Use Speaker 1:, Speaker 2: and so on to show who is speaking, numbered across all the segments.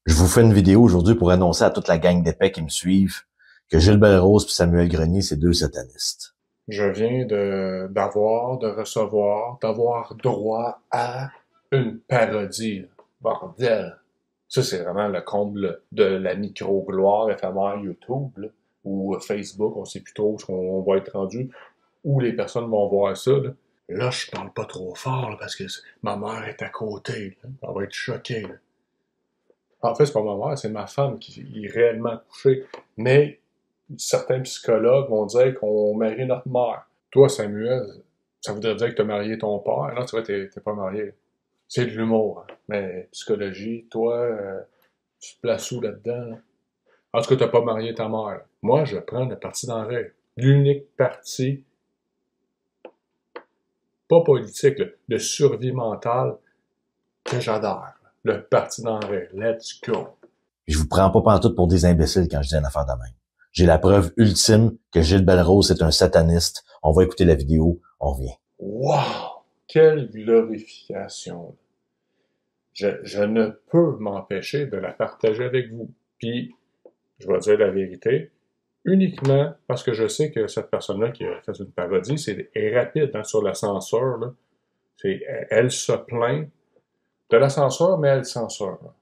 Speaker 1: Je vous fais une vidéo aujourd'hui pour annoncer à toute la gang d'épais qui me suivent que Gilles Belrose et Samuel Grenier, c'est deux satanistes.
Speaker 2: Je viens de recevoir, d'avoir droit à une parodie. Bordel! Ça, c'est vraiment le comble de la micro-gloire éphémère YouTube, là, ou Facebook, on sait plus trop où on va être rendu, où les personnes vont voir ça. Là, je parle pas trop fort, là, parce que ma mère est à côté. Là. Elle va être choquée. Là. En fait, c'est pas ma mère, c'est ma femme qui est réellement couchée. Mais certains psychologues vont dire qu'on marie notre mère. Toi, Samuel, ça voudrait dire que tu as marié ton père. Non, tu vois, t'es pas marié. C'est de l'humour. Hein. Mais psychologie, toi, tu te places où là-dedans? Là? En tout cas, t'as pas marié ta mère. Là. Moi, je prends le parti d'en règle. L'unique parti, pas politique, là, de survie mentale que j'adore. Le parti d'en règle. Let's go.
Speaker 1: Puis je vous prends pas pantoute pour des imbéciles quand je dis une affaire de même. J'ai la preuve ultime que Gilles Belrose est un sataniste. On va écouter la vidéo, on revient.
Speaker 2: Wow! Quelle glorification! Je ne peux m'empêcher de la partager avec vous. Puis, je vais dire la vérité, uniquement parce que je sais que cette personne-là qui a fait une parodie, est rapide hein, sur la censure. Là. Elle se plaint de la censure, mais elle censure. Là.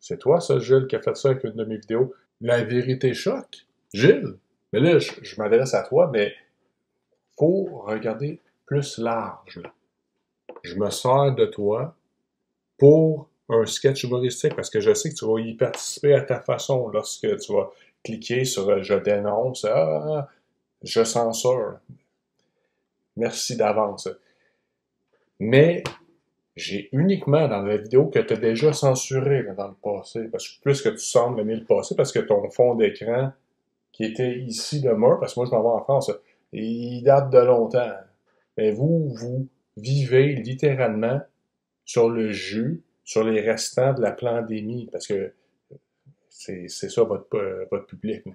Speaker 2: C'est toi, ça, Gilles, qui a fait ça avec une de mes vidéos. La vérité choque. Gilles, mais là, je m'adresse à toi, mais faut regarder plus large. Là. Je me sers de toi pour un sketch humoristique parce que je sais que tu vas y participer à ta façon lorsque tu vas cliquer sur je dénonce, je censure. Merci d'avance. Mais j'ai uniquement dans la vidéo que tu as déjà censuré là, dans le passé, parce que plus que tu sembles aimer le passé, parce que ton fond d'écran qui était ici de moi, parce que moi je m'en vais en France, il date de longtemps. Mais vous vivez littéralement sur le jus, sur les restants de la pandémie, parce que c'est ça votre public. Il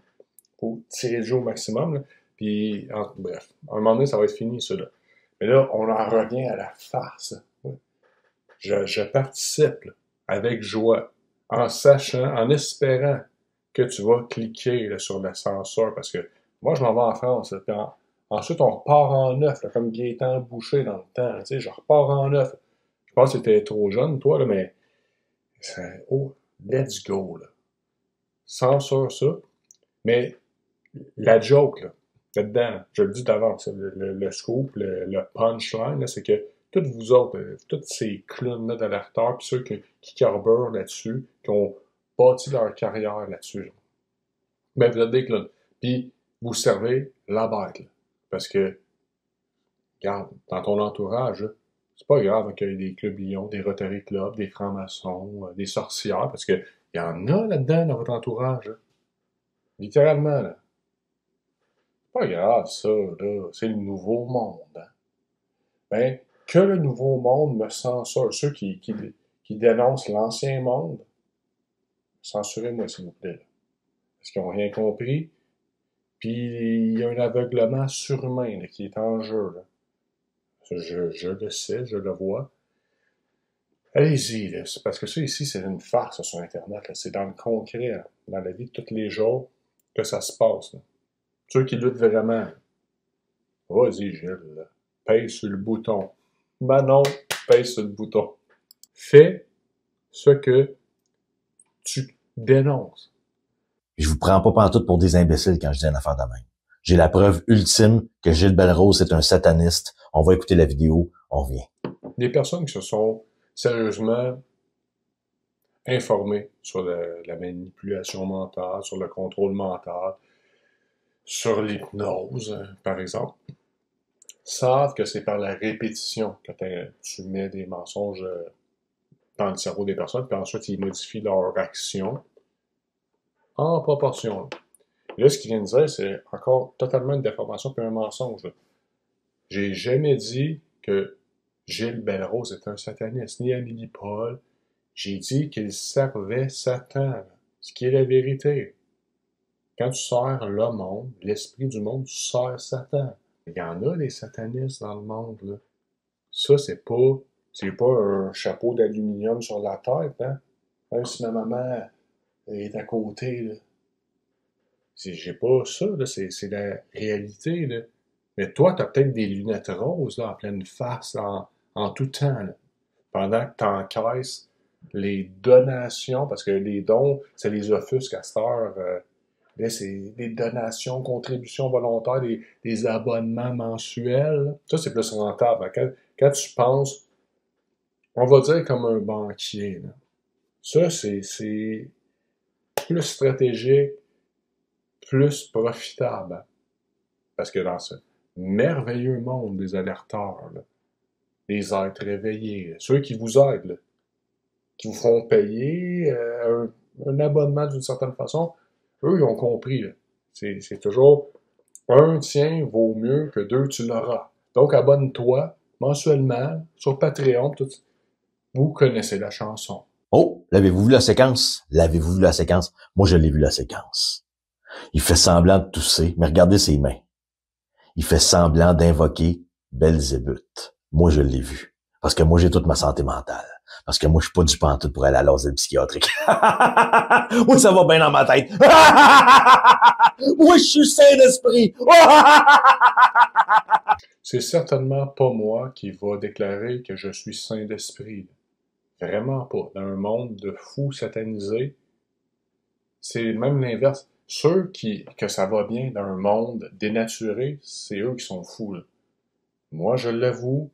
Speaker 2: faut tirer le jeu au maximum. Là. Puis, bref, à un moment donné, ça va être fini, ça. Là. Mais là, on en revient à la farce. Je participe là, avec joie, en sachant, en espérant que tu vas cliquer là, sur la censure, parce que moi, je m'en vais en France. Là, puis ensuite, on repart en neuf, là, comme Gaétan Boucher dans le temps. Là, tu sais, je repars en neuf. Je pense que t'étais trop jeune, toi, là, mais oh, let's go, là. Censure ça. Mais la joke, là, là-dedans, je le dis d'avance, le scoop, le punchline, c'est que toutes vous autres, tous ces clowns-là d'alerteurs, puis ceux qui carburent là-dessus, qui ont bâti leur carrière là-dessus, ben vous êtes des clowns. Puis vous servez la bête, là. Parce que, regarde, dans ton entourage, là, c'est pas grave qu'il y ait des clubs Lions, des Rotary Clubs, des francs-maçons, des sorcières, parce que il y en a là-dedans dans votre entourage, là. Littéralement, là. Pas grave, ça, là. C'est le nouveau monde. Hein. Ben, que le nouveau monde me censure. Ceux qui dénoncent l'ancien monde, censurez-moi, s'il vous plaît. Là. Parce qu'ils n'ont rien compris. Puis, il y a un aveuglement surhumain là, qui est en jeu. Là. Je le sais, je le vois. Allez-y, là. C'est parce que ça, ici, c'est une farce sur Internet. Là. C'est dans le concret, là, dans la vie de tous les jours, que ça se passe. Là. Ceux qui luttent vraiment, vas-y, Gilles, là. Pèse sur le bouton. Manon, pèse sur le bouton. Fais ce que tu dénonces.
Speaker 1: Puis je vous prends pas pantoute pour des imbéciles quand je dis une affaire de même. J'ai la preuve ultime que Gilles Belrose est un sataniste. On va écouter la vidéo, on revient.
Speaker 2: Des personnes qui se sont sérieusement informées sur la manipulation mentale, sur le contrôle mental, sur l'hypnose, par exemple, savent que c'est par la répétition que tu mets des mensonges dans le cerveau des personnes, puis ensuite ils modifient leur action en proportion. Et là, ce qu'il vient de dire, c'est encore totalement une déformation puis un mensonge. Là. J'ai jamais dit que Gilles Belrose est un sataniste, ni Amélie Paul. J'ai dit qu'il servait Satan, là, ce qui est la vérité. Quand tu sers le monde, l'esprit du monde, tu sers Satan. Il y en a des satanistes dans le monde, là. Ça, c'est pas un chapeau d'aluminium sur la tête, hein. Même si ma maman est à côté, là. J'ai pas ça, là, c'est la réalité, là. Mais toi, t'as peut-être des lunettes roses, là, en pleine face, en tout temps, là. Pendant que t'encaisses les donations, parce que les dons, c'est les offusques à cette heure. Là, c'est des donations, contributions volontaires, des abonnements mensuels, là. Ça, c'est plus rentable. Quand tu penses, on va dire comme un banquier, là. Ça, c'est plus stratégique, plus profitable. Parce que dans ce merveilleux monde des alerteurs, là, les êtres réveillés, là, ceux qui vous aident, là, qui vous feront payer un abonnement d'une certaine façon, eux, ils ont compris. Là. C'est toujours un tien vaut mieux que deux, tu l'auras. Donc, abonne-toi mensuellement sur Patreon. Tout. Vous connaissez la chanson.
Speaker 1: Oh, l'avez-vous vu la séquence? L'avez-vous vu la séquence? Moi, je l'ai vu la séquence. Il fait semblant de tousser, mais regardez ses mains. Il fait semblant d'invoquer Belzébuth. Moi, je l'ai vu. Parce que moi, j'ai toute ma santé mentale. Parce que moi, je suis pas du pantoute pour aller à l'asile psychiatrique. Moi, ça va bien dans ma tête. Moi, je suis sain d'esprit.
Speaker 2: C'est certainement pas moi qui va déclarer que je suis sain d'esprit. Vraiment pas. Dans un monde de fous satanisés, c'est même l'inverse. Ceux que ça va bien dans un monde dénaturé, c'est eux qui sont fous. Là. Moi, je l'avoue,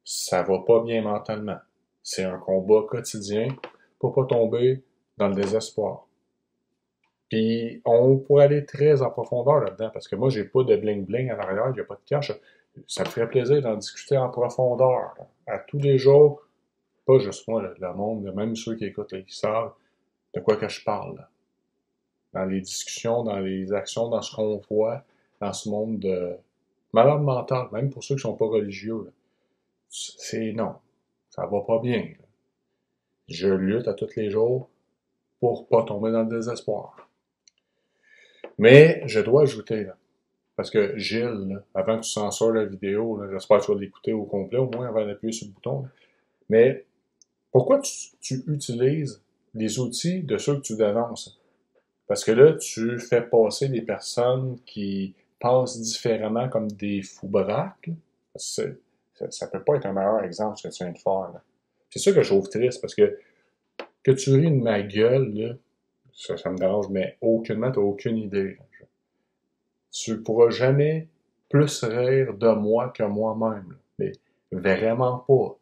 Speaker 2: ça va pas bien mentalement. C'est un combat quotidien pour pas tomber dans le désespoir. Puis, on pourrait aller très en profondeur là-dedans, parce que moi, j'ai pas de bling-bling à l'arrière, il n'y a pas de cash. Ça me ferait plaisir d'en discuter en profondeur, là. À tous les jours, pas juste moi, là, le monde, même ceux qui écoutent, là, qui savent de quoi que je parle. Là. Dans les discussions, dans les actions, dans ce qu'on voit, dans ce monde de malade mental, même pour ceux qui sont pas religieux. Là. C'est non, ça va pas bien. Là. Je lutte à tous les jours pour pas tomber dans le désespoir. Mais je dois ajouter, là, parce que Gilles, là, avant que tu censures la vidéo, là, j'espère que tu vas l'écouter au complet, au moins avant d'appuyer sur le bouton. Là. Mais pourquoi tu utilises les outils de ceux que tu dénonces? Parce que là, tu fais passer des personnes qui pensent différemment comme des fous-braques. Ça peut pas être un meilleur exemple ce que tu viens de faire. Là. C'est ça que je trouve triste, parce que tu ris de ma gueule, là, ça me dérange, mais aucunement, t'as aucune idée. Là. Tu pourras jamais plus rire de moi que moi-même. Là. Mais vraiment pas.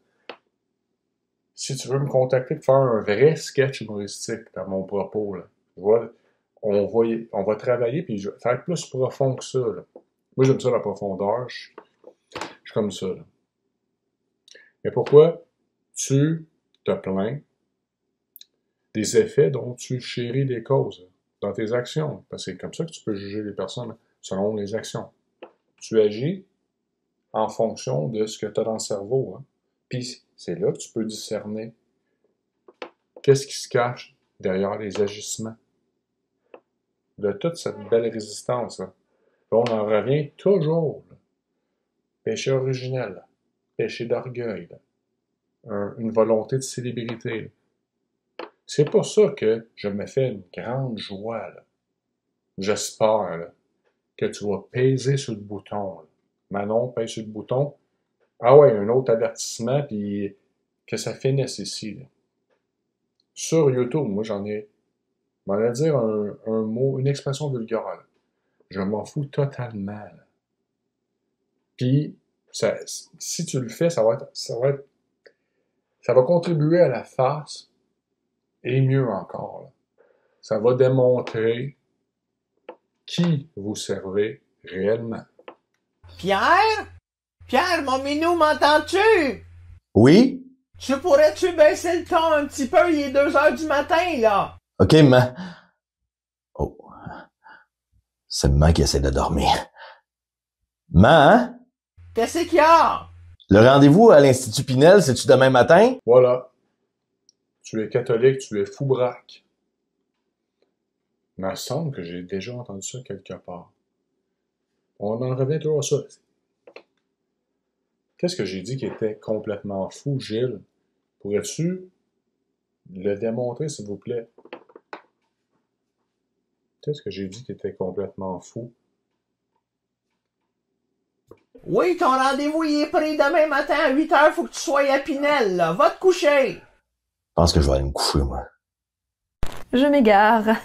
Speaker 2: Si tu veux me contacter pour faire un vrai sketch humoristique dans mon propos, là, on va travailler, puis ça va être plus profond que ça. Là. Moi, j'aime ça la profondeur. Je suis comme ça. Là. Mais pourquoi tu te plains des effets dont tu chéris les causes dans tes actions? Parce que c'est comme ça que tu peux juger les personnes selon les actions. Tu agis en fonction de ce que tu as dans le cerveau. Hein. Puis c'est là que tu peux discerner qu'est-ce qui se cache derrière les agissements de toute cette belle résistance. Là. Là, on en revient toujours. Là. Péché originel, péché d'orgueil, une volonté de célébrité. Là. C'est pour ça que je me fais une grande joie. Là. J'espère là, que tu vas peser sur le bouton. Là. Manon, pèse sur le bouton. Ah ouais, un autre avertissement, puis que ça finisse ici. Là. Sur YouTube, moi j'en ai, m'en à dire un mot, une expression vulgaire. Là. Je m'en fous totalement. Là. Puis, si tu le fais, ça va contribuer à la farce et mieux encore. Là. Ça va démontrer qui vous servez réellement.
Speaker 3: Pierre? Pierre, mon minou, m'entends-tu?
Speaker 1: Oui?
Speaker 3: Tu pourrais-tu baisser le ton un petit peu? Il est 2 heures du matin, là.
Speaker 1: OK, maman. Oh. C'est maman qui essaie de dormir. Maman?
Speaker 3: Qu'est-ce qu'il y a?
Speaker 1: Le rendez-vous à l'Institut Pinel, c'est-tu demain matin?
Speaker 2: Voilà. Tu es catholique, tu es fou-braque. Il me semble que j'ai déjà entendu ça quelque part. On en revient toujours à ça. Qu'est-ce que j'ai dit qui était complètement fou, Gilles? Pourrais-tu le démontrer, s'il vous plaît? Qu'est-ce que j'ai dit qui était complètement fou?
Speaker 3: Oui, ton rendez-vous, il est pris demain matin à 8h, faut que tu sois à Pinel, là. Va te coucher!
Speaker 1: Je pense que je vais aller me coucher, moi.
Speaker 4: Je m'égare.